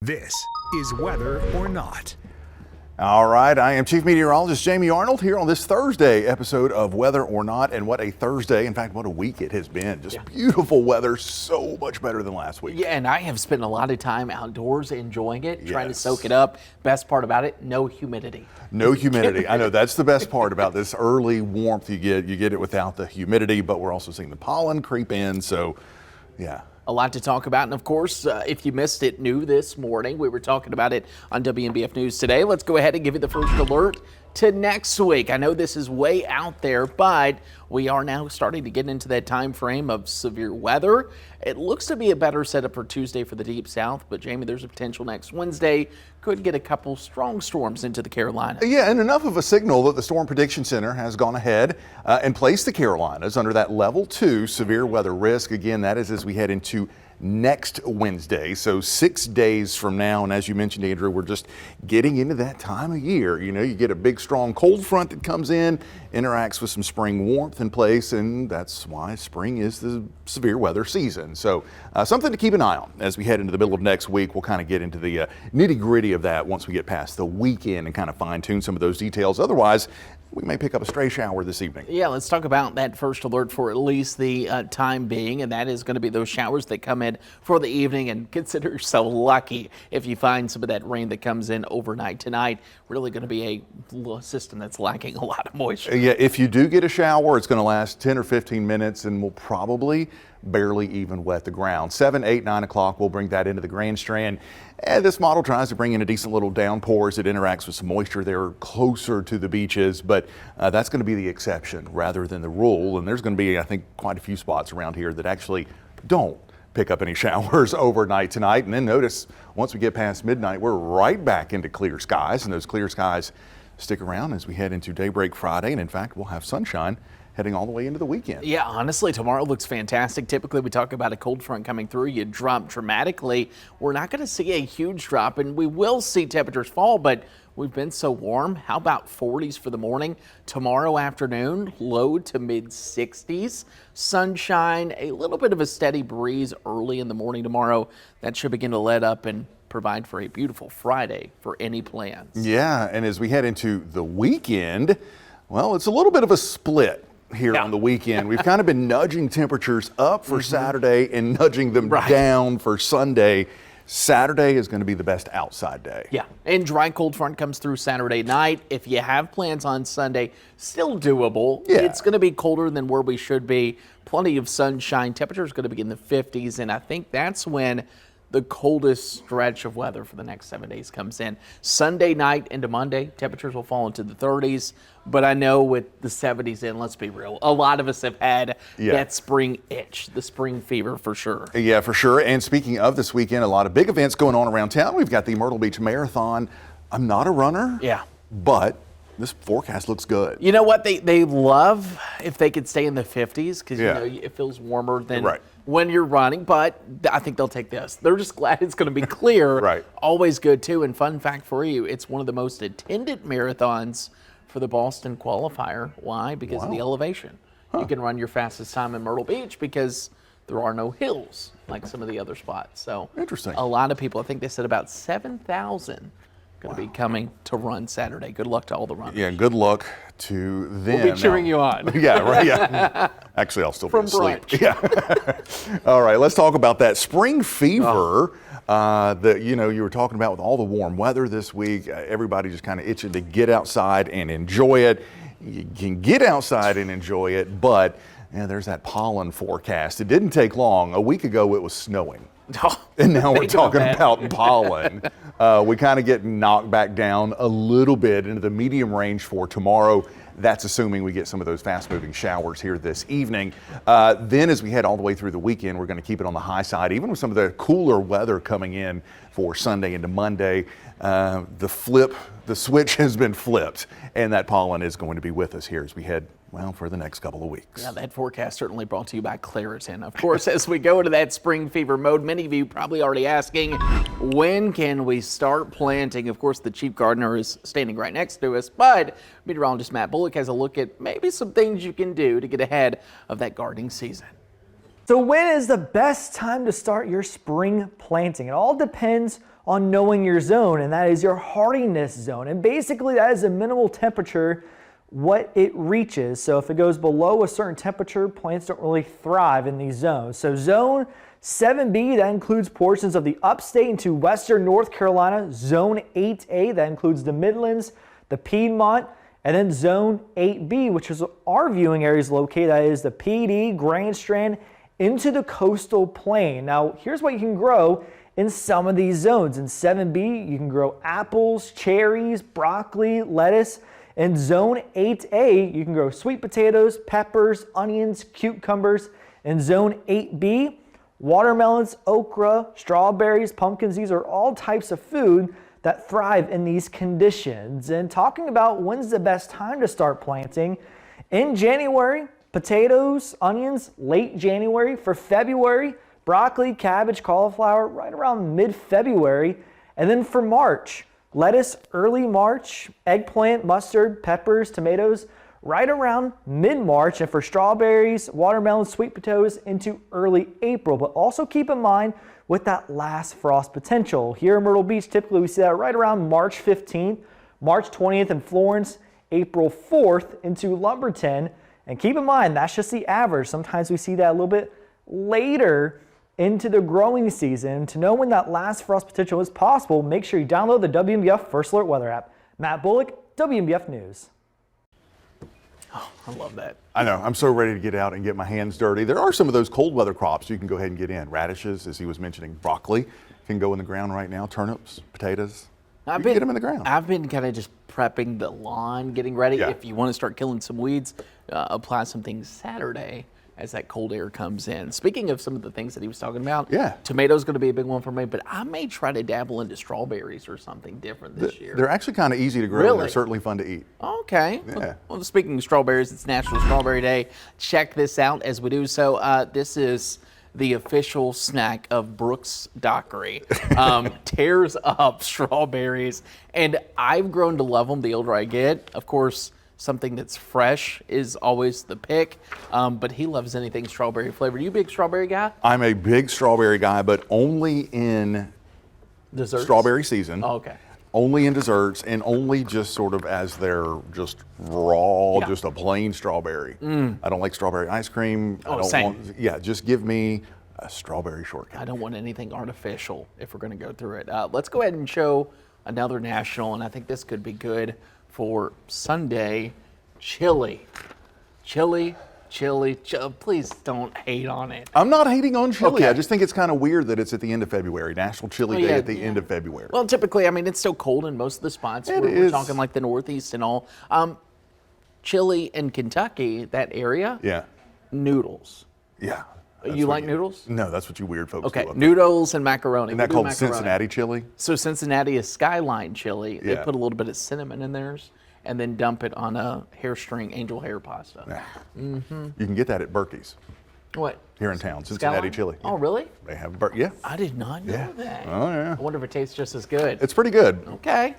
This is Weather or Not. All right, I am Chief Meteorologist Jamie Arnold here on this Thursday episode of Weather or Not. And what a Thursday, in fact, what a week it has been. Just beautiful weather, so much better than last week. Yeah, and I have spent a lot of time outdoors enjoying it, trying to soak it up. Best part about it, no humidity. No humidity. I know that's the best part about this early warmth you get. You get it without the humidity, but we're also seeing the pollen creep in. So, yeah. A lot to talk about, and of course, if you missed it, new this morning, we were talking about it on WNBF News today. Let's go ahead and give you the first alert to next week. I know this is way out there, but we are now starting to get into that time frame of severe weather. It looks to be a better setup for Tuesday for the Deep South, but Jamie, there's a potential next Wednesday could get a couple strong storms into the Carolinas. Yeah, and enough of a signal that the Storm Prediction Center has gone ahead and placed the Carolinas under that level 2 severe weather risk. Again, that is as we head into next Wednesday, so 6 days from now. And as you mentioned, Andrew, we're just getting into that time of year. You know, you get a big strong cold front that comes in, interacts with some spring warmth in place, and that's why spring is the severe weather season. So something to keep an eye on as we head into the middle of next week. We'll kind of get into the nitty gritty of that once we get past the weekend and kind of fine tune some of those details. Otherwise, we may pick up a stray shower this evening. Yeah, let's talk about that first alert for at least the time being, and that is going to be those showers that come in for the evening. And consider yourself lucky if you find some of that rain that comes in overnight tonight. Really going to be a system that's lacking a lot of moisture. Yeah, if you do get a shower, it's going to last 10 or 15 minutes and will probably barely even wet the ground. 7, 8, 9 o'clock, we'll bring that into the Grand Strand. And this model tries to bring in a decent little downpour as it interacts with some moisture there closer to the beaches, but that's going to be the exception rather than the rule. And there's going to be, I think, quite a few spots around here that actually don't pick up any showers overnight tonight. And then notice, once we get past midnight, we're right back into clear skies, and those clear skies stick around as we head into daybreak Friday. And in fact, we'll have sunshine heading all the way into the weekend. Yeah, honestly, tomorrow looks fantastic. Typically, we talk about a cold front coming through. You drop dramatically. We're not going to see a huge drop, and we will see temperatures fall, but we've been so warm. How about 40s for the morning? Tomorrow afternoon, low to mid 60s. Sunshine, a little bit of a steady breeze early in the morning tomorrow. That should begin to let up and provide for a beautiful Friday for any plans. Yeah, and as we head into the weekend, well, it's a little bit of a split here on the weekend. We've kind of been nudging temperatures up for Saturday and nudging them down for Sunday. Saturday is going to be the best outside day. Yeah, and dry cold front comes through Saturday night. If you have plans on Sunday, still doable. Yeah. It's going to be colder than where we should be. Plenty of sunshine. Temperature is going to be in the 50s, and I think that's when the coldest stretch of weather for the next 7 days comes in. Sunday night into Monday, temperatures will fall into the 30s, but I know with the 70s in, let's be real, a lot of us have had that spring itch, the spring fever for sure. Yeah, for sure. And speaking of this weekend, a lot of big events going on around town. We've got the Myrtle Beach Marathon. I'm not a runner, but this forecast looks good. You know what? They love if they could stay in the 50s because you know it feels warmer than when you're running, but I think they'll take this. They're just glad it's going to be clear. Always good, too. And fun fact for you, it's one of the most attended marathons for the Boston qualifier. Why? Because of the elevation. You can run your fastest time in Myrtle Beach because there are no hills like some of the other spots. So interesting. A lot of people, I think they said about 7,000 going to be coming to run Saturday. Good luck to all the runners. Yeah, good luck to them. We'll be cheering you on. Actually, I'll still be asleep. All right, let's talk about that spring fever that you were talking about with all the warm weather this week. Everybody just kind of itching to get outside and enjoy it. You can get outside and enjoy it, but there's that pollen forecast. It didn't take long. A week ago, it was snowing. And now we're talking about pollen. We kind of get knocked back down a little bit into the medium range for tomorrow. That's assuming we get some of those fast-moving showers here this evening. Then as we head all the way through the weekend, we're going to keep it on the high side, even with some of the cooler weather coming in for Sunday into Monday. The switch has been flipped, and that pollen is going to be with us here as we head for the next couple of weeks. Yeah, that forecast certainly brought to you by Claritin. Of course, as we go into that spring fever mode, many of you probably already asking, when can we start planting? Of course, the chief gardener is standing right next to us, but meteorologist Matt Bullock has a look at maybe some things you can do to get ahead of that gardening season. So when is the best time to start your spring planting? It all depends on knowing your zone, and that is your hardiness zone. And basically that is the minimal temperature what it reaches. So if it goes below a certain temperature, plants don't really thrive in these zones. So zone 7B, that includes portions of the upstate into western North Carolina. Zone 8A, that includes the Midlands, the Piedmont, and then zone 8B, which is our viewing areas located, that is the PD, Grand Strand, into the coastal plain. Now, here's what you can grow in some of these zones. In 7B, you can grow apples, cherries, broccoli, lettuce. In zone 8A, you can grow sweet potatoes, peppers, onions, cucumbers. In zone 8B, watermelons, okra, strawberries, pumpkins. These are all types of food that thrive in these conditions. And talking about when's the best time to start planting, in January, potatoes, onions, late January. For February, broccoli, cabbage, cauliflower, right around mid-February. And then for March, lettuce, early March, eggplant, mustard, peppers, tomatoes, right around mid-March. And for strawberries, watermelons, sweet potatoes, into early April. But also keep in mind with that last frost potential. Here in Myrtle Beach, typically we see that right around March 15th, March 20th in Florence, April 4th into Lumberton. And keep in mind, that's just the average. Sometimes we see that a little bit later into the growing season. To know when that last frost potential is possible, make sure you download the WMBF First Alert Weather app. Matt Bullock, WMBF News. Oh, I love that. I know. I'm so ready to get out and get my hands dirty. There are some of those cold weather crops you can go ahead and get in. Radishes, as he was mentioning, broccoli can go in the ground right now. Turnips, potatoes. You can get them in the ground. I've been kind of just prepping the lawn, getting ready. Yeah. If you want to start killing some weeds, apply some things Saturday as that cold air comes in. Speaking of some of the things that he was talking about, Yeah. tomatoes going to be a big one for me, but I may try to dabble into strawberries or something different this year. They're actually kind of easy to grow. And Really? they're certainly fun to eat. Okay. Yeah. Well, speaking of strawberries, it's National Strawberry Day. Check this out as we do so. This is the official snack of Brooks Dockery. Tears up strawberries. And I've grown to love them the older I get. Of course, something that's fresh is always the pick, but he loves anything strawberry flavored. You a big strawberry guy? I'm a big strawberry guy, but only in Desserts? strawberry season. Oh, okay. Only in desserts, and only just sort of as they're just raw, Yeah. just a plain strawberry. I don't like strawberry ice cream. I Oh, don't same. want, yeah, just give me a strawberry shortcake. I don't want anything artificial if we're going to go through it. Let's go ahead and show another national, and I think this could be good for Sunday. Chili. Please don't hate on it. I'm not hating on chili. Okay. I just think it's kind of weird that it's at the end of February. National Chili Oh, Day yeah, at the yeah. end of February. Well, typically, I mean, it's still cold in most of the spots. It We're is. talking like the Northeast and all. Chili in Kentucky, that area, Yeah. noodles. Yeah. You like noodles? No, that's what you weird folks Okay, do. up noodles and macaroni. Isn't that We do called macaroni. Cincinnati chili? So Cincinnati is Skyline chili. They Yeah. put a little bit of cinnamon in theirs and then dump it on a hair string angel hair pasta. You can get that at Berkey's What? here in town. Cincinnati Skyline? chili. Oh, really? They have yeah. I did not know Yeah. that. Oh yeah. I wonder if it tastes just as good. It's pretty good. Okay.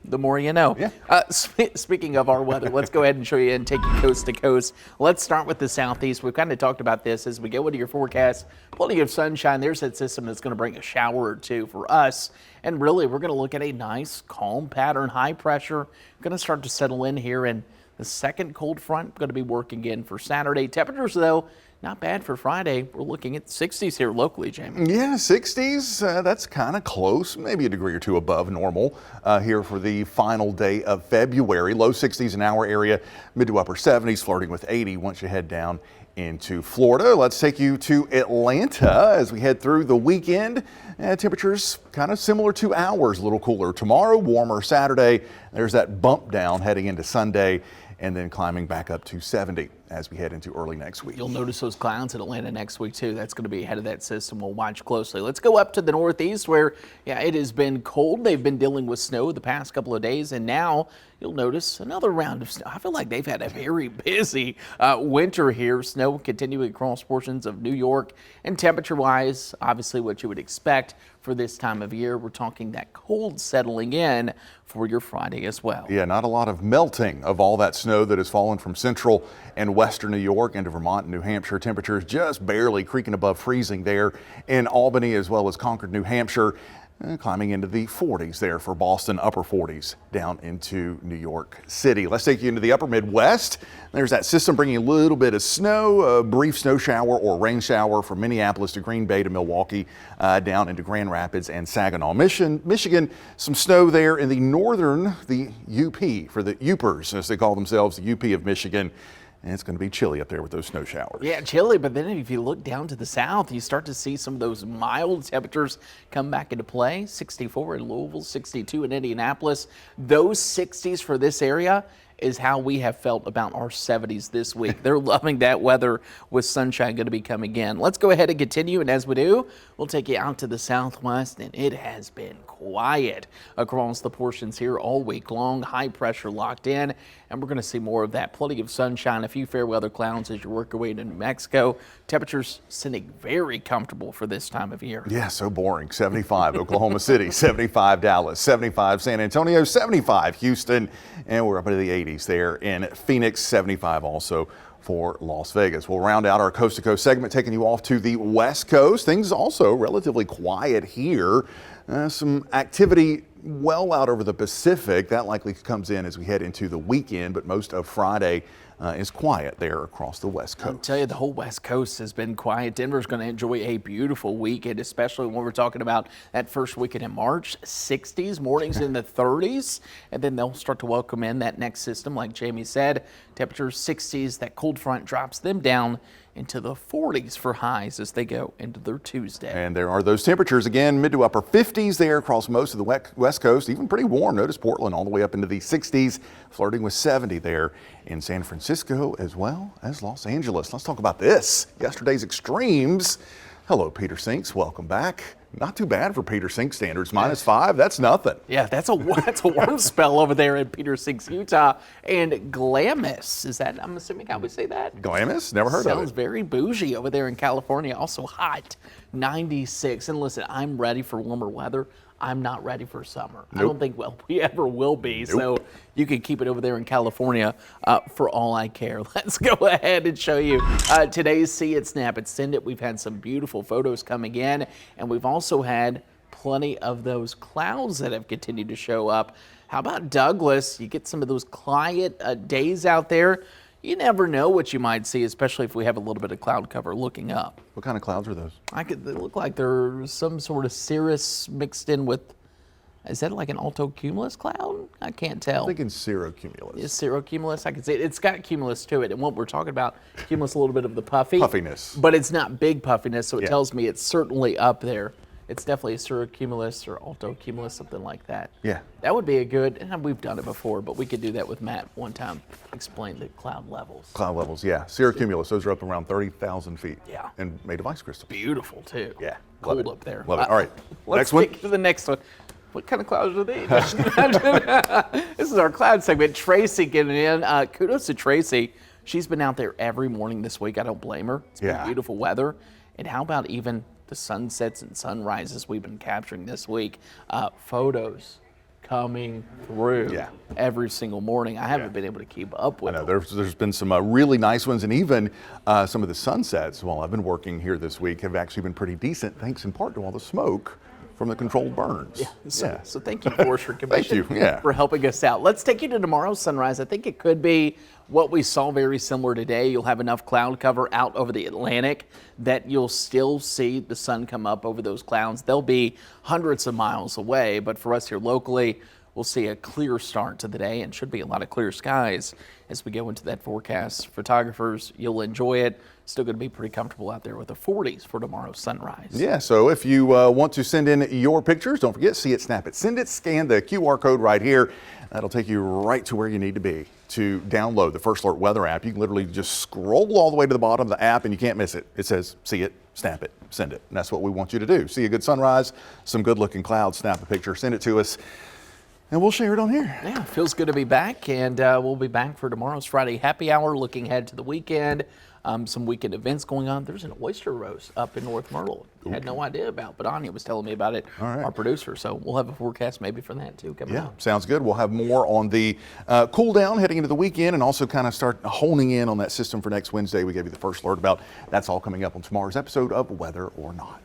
The more you know. Yeah. Speaking of our weather, let's go ahead and show you and take you coast to coast. Let's start with the southeast. We've kind of talked about this as we go into your forecast. Plenty of sunshine. There's that system that's going to bring a shower or two for us. And really, we're going to look at a nice, calm pattern, high pressure. Going to start to settle in here. And the second cold front going to be working in for Saturday. Temperatures, though, not bad for Friday. We're looking at 60s here locally, Jamie. Yeah, 60s. That's kind of close, maybe a degree or two above normal here for the final day of February. Low 60s in our area, mid to upper 70s, flirting with 80 once you head down into Florida. Let's take you to Atlanta as we head through the weekend. Temperatures kind of similar to ours, a little cooler tomorrow, warmer Saturday. There's that bump down heading into Sunday, and then climbing back up to 70 as we head into early next week. You'll notice those clouds in Atlanta next week, too. That's going to be ahead of that system. We'll watch closely. Let's go up to the northeast where, yeah, it has been cold. They've been dealing with snow the past couple of days, and now you'll notice another round of snow. I feel like they've had a very busy winter here. Snow continuing across portions of New York, and temperature-wise, obviously what you would expect for this time of year. We're talking that cold settling in for your Friday as well. Yeah, not a lot of melting of all that snow that has fallen from central and western New York into Vermont and New Hampshire. Temperatures just barely creaking above freezing there in Albany as well as Concord, New Hampshire. climbing into the 40s there for Boston, upper 40s down into New York City. Let's take you into the upper Midwest. There's that system bringing a little bit of snow, a brief snow shower or rain shower from Minneapolis to Green Bay to Milwaukee, down into Grand Rapids and Saginaw, Michigan. Some snow there in the northern, the UP, for the Upers, as they call themselves, the UP of Michigan. And it's going to be chilly up there with those snow showers. Yeah, chilly, but then if you look down to the south, you start to see some of those mild temperatures come back into play. 64 in Louisville, 62 in Indianapolis. Those 60s for this area is how we have felt about our 70s this week. They're loving that weather with sunshine going to be coming in. Let's go ahead and continue, and as we do, we'll take you out to the southwest, and it has been quiet across the portions here all week long. High pressure locked in, and we're going to see more of that. Plenty of sunshine, a few fair weather clouds as you work your way into New Mexico. Temperatures sitting very comfortable for this time of year. Yeah, so boring. 75 Oklahoma City, 75 Dallas, 75 San Antonio, 75 Houston, and we're up into the 80s there in Phoenix, 75 also for Las Vegas. We'll round out our Coast to Coast segment, taking you off to the West Coast. Things also relatively quiet here. Some activity well out over the Pacific. That likely comes in as we head into the weekend, but most of Friday is quiet there across the West Coast. I'll tell you, the whole West Coast has been quiet. Denver's going to enjoy a beautiful weekend, especially when we're talking about that first weekend in March. 60s, mornings in the 30s, and then they'll start to welcome in that next system, like Jamie said. Temperatures 60s, that cold front drops them down into the 40s for highs as they go into their Tuesday. And there are those temperatures again, mid to upper 50s there across most of the West Coast, even pretty warm. Notice Portland all the way up into the 60s, flirting with 70 there in San Francisco as well as Los Angeles. Let's talk about this. Yesterday's extremes. Hello, Peter Sinks. Welcome back. Not too bad for Peter Sink standards. -5, that's nothing. Yeah, that's a warm spell over there in Peter Sinks, Utah. And Glamis, is that, I'm assuming how we say that? Glamis? Never heard of it. Sounds very bougie over there in California. Also hot, 96. And listen, I'm ready for warmer weather. I'm not ready for summer. I don't think we ever will be. So you can keep it over there in California for all I care. Let's go ahead and show you today's See It, Snap It, Send It. We've had some beautiful photos coming in, and we've also had plenty of those clouds that have continued to show up. How about Douglas? You get some of those quiet days out there. You never know what you might see, especially if we have a little bit of cloud cover looking up. What kind of clouds are those? They look like they're some sort of cirrus mixed in with, is that like an altocumulus cloud? I can't tell. I'm thinking cirrocumulus. Is cirrocumulus? I can say it's got cumulus to it. And what we're talking about, cumulus, a little bit of the Puffiness. But it's not big puffiness, so it tells me it's certainly up there. It's definitely a cirrocumulus or altocumulus, something like that. Yeah. That would be a good, and we've done it before, but we could do that with Matt one time, explain the cloud levels. Cloud levels, yeah. Cirrocumulus, those are up around 30,000 feet. Yeah. And made of ice crystal. Beautiful, too. Yeah. Cold up there. Love it. All right. Let's Next one. get to the next one. What kind of clouds are these? This is our cloud segment. Tracy getting in. Kudos to Tracy. She's been out there every morning this week. I don't blame her. It's been beautiful weather. And how about even the sunsets and sunrises we've been capturing this week? Photos coming through every single morning. I haven't been able to keep up with I know, them. there's been some really nice ones, and even some of the sunsets while I've been working here this week have actually been pretty decent, thanks in part to all the smoke from the controlled burns. So thank you, Forestry Commission, Thank you, for helping us out. Let's take you to tomorrow's sunrise. I think it could be what we saw very similar today. You'll have enough cloud cover out over the Atlantic that you'll still see the sun come up over those clouds. They'll be hundreds of miles away, but for us here locally, we'll see a clear start to the day and should be a lot of clear skies as we go into that forecast. Photographers, you'll enjoy it. Still going to be pretty comfortable out there with the 40s for tomorrow's sunrise. Yeah, so if you want to send in your pictures, don't forget, See It, Snap It, Send It, scan the QR code right here. That'll take you right to where you need to be to download the First Alert Weather app. You can literally just scroll all the way to the bottom of the app and you can't miss it. It says, See It, Snap It, Send It. And that's what we want you to do. See a good sunrise, some good looking clouds, snap a picture, send it to us, and we'll share it on here. Yeah, feels good to be back, and we'll be back for tomorrow's Friday happy hour, looking ahead to the weekend. Some weekend events going on. There's an oyster roast up in North Myrtle. Had no idea about, but Anya was telling me about it, our producer. So we'll have a forecast maybe for that too coming up. Sounds good. We'll have more on the cool down heading into the weekend, and also kind of start honing in on that system for next Wednesday. We gave you the first alert about. That's all coming up on tomorrow's episode of Weather or Not.